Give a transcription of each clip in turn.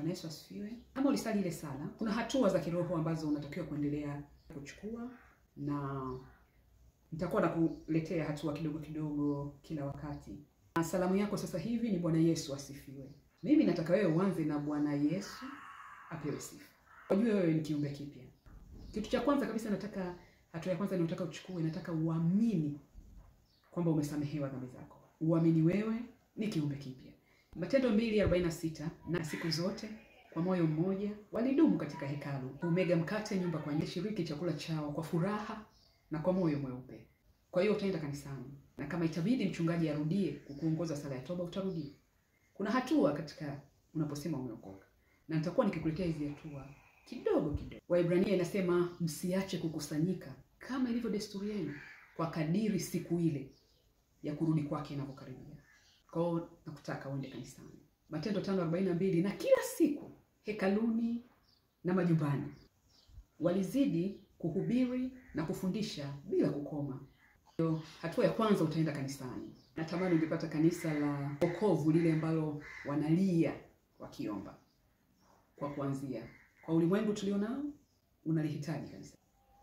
Bwana Yesu asifiwe. Kama ulisali ile sala, kuna hatua za kiroho ambazo unatakiwa kuendelea kuchukua, na nitakuwa nakuletea hatua kidogo kidogo kila wakati. Salamu yako sasa hivi ni Bwana Yesu asifiwe. Mimi nataka wewe uanze na Bwana Yesu apewe sifa. Wajue wewe ni kiumbe kipya. Kitu cha kwanza kabisa hatua ya kwanza ninataka uchukue, nataka uamini kwamba umesamehewa dhambi zako. Uamini wewe ni kiumbe kipya. Matendo 2:46, na siku zote kwa moyo mmoja walidumu katika hekalu, kumega mkate nyumba kwa nyumba, shiriki chakula chao kwa furaha na kwa moyo mweupe. Kwa hiyo utaenda kanisani, na kama itabidi mchungaji arudie kukuongoza sala ya toba, utarudia. Kuna hatua katika unaposema umeokoka, na nitakuwa nikikuletea hizi hatua kidogo kidogo. Waebrania inasema msiache kukusanyika kama ilivyo desturi yenu, kwa kadiri siku ile ya kurudi kwake inavyokaribia. Kwa hiyo nakutaka uende kanisani. Matendo 5:42, na kila siku hekaluni na majumbani walizidi kuhubiri na kufundisha bila kukoma. Ndio hatua ya kwanza, utaenda kanisani. Natamani ungepata kanisa la wokovu, lile ambalo wanalia wakiomba. Kwa kuanzia, kwa ulimwengu tulionao, unalihitaji kanisa.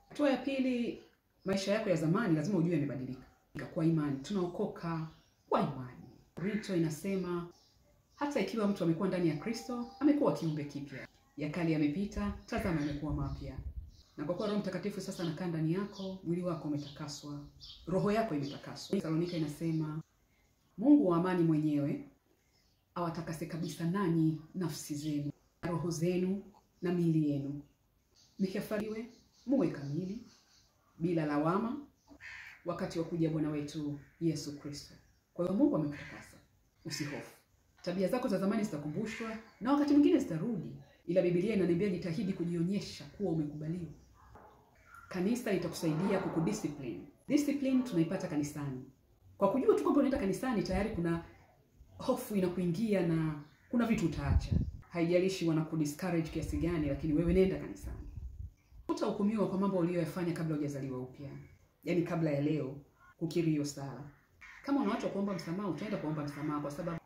Hatua ya pili, maisha yako ya zamani lazima ujue yamebadilika. Kwa imani, tunaokoka kwa imani. Rito inasema hata ikiwa mtu amekuwa ndani ya Kristo, amekuwa kiumbe kipya. Ya kale yamepita, tazama yamekuwa mapya. Na kwa kuwa Roho Mtakatifu sasa anakaa ndani yako, mwili wako umetakaswa, roho yako imetakaswa. Thesalonika inasema Mungu wa amani mwenyewe awatakase kabisa nanyi nafsi zenu, roho zenu na miili yenu, mhifadhiwe muwe kamili bila lawama wakati wa kuja Bwana wetu Yesu Kristo. Kwa hiyo Mungu amekutakasa. Usihofu. Tabia zako za zamani zitakumbushwa na wakati mwingine zitarudi, ila Biblia inaniambia jitahidi kujionyesha kuwa umekubaliwa. Kanisa litakusaidia kukudiscipline. Discipline tunaipata kanisani. Kwa kujua tu kwamba unaenda kanisani, tayari kuna hofu inakuingia na kuna vitu utaacha. Haijalishi wanakudiscourage kiasi gani, lakini wewe nenda kanisani. Utahukumiwa kwa mambo uliyoyafanya kabla hujazaliwa upya. Yaani kabla ya leo kukiri hiyo sala. Kama una watu wa kuomba msamaha, utaenda kuomba msamaha, kwa sababu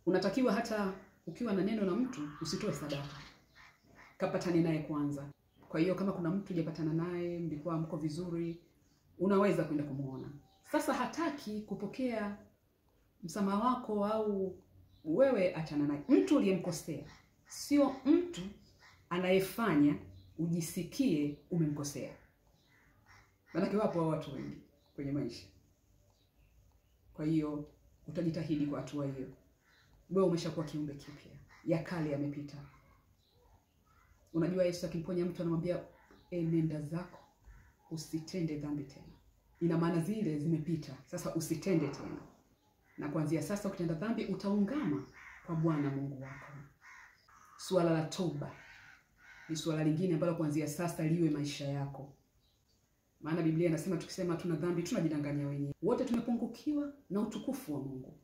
unatakiwa hata ukiwa na neno na mtu usitoe sadaka. Kapatane naye kwanza. Kwa hiyo kama kuna mtu hujapatana naye, mlikuwa mko vizuri, unaweza kwenda kumuona. Sasa hataki kupokea msamaha wako, au wewe achana naye. Mtu uliyemkosea sio mtu anayefanya ujisikie umemkosea. Maana wapo watu wengi kwenye maisha. Kwa hiyo utajitahidi kwa hatua hiyo. Wewe umeshakuwa kiumbe kipya. Ya kale yamepita. Unajua Yesu akimponya mtu anamwambia nenda zako, usitende dhambi tena. Ina maana zile zimepita. Sasa usitende tena. Na kuanzia sasa ukitenda dhambi utaungama kwa Bwana Mungu wako. Suala la toba ni suala lingine ambalo kuanzia sasa liwe maisha yako. Maana Biblia inasema tukisema tuna dhambi tunajidanganya wenyewe. Wote tumepungukiwa na utukufu wa Mungu.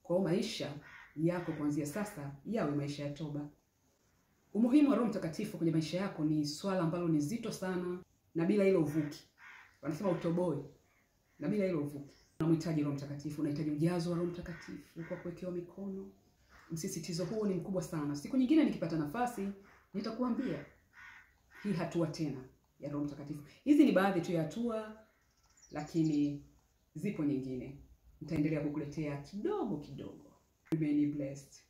Kwa hiyo maisha yako kuanzia sasa yawe maisha ya toba. Umuhimu wa Roho Mtakatifu kwenye maisha yako ni swala ambalo ni zito sana, na bila hilo uvuki. Wanasema utoboi. Na bila hilo uvuki. Unamhitaji Roho Mtakatifu, unahitaji ujazo wa Roho Mtakatifu kwa kuwekewa mikono. Msisitizo huo ni mkubwa sana. Siku nyingine nikipata nafasi nitakuambia hii hatua tena ya Roho Mtakatifu. Hizi ni baadhi tu ya hatua, lakini zipo nyingine. Nitaendelea kukuletea kidogo kidogo. Remain blessed.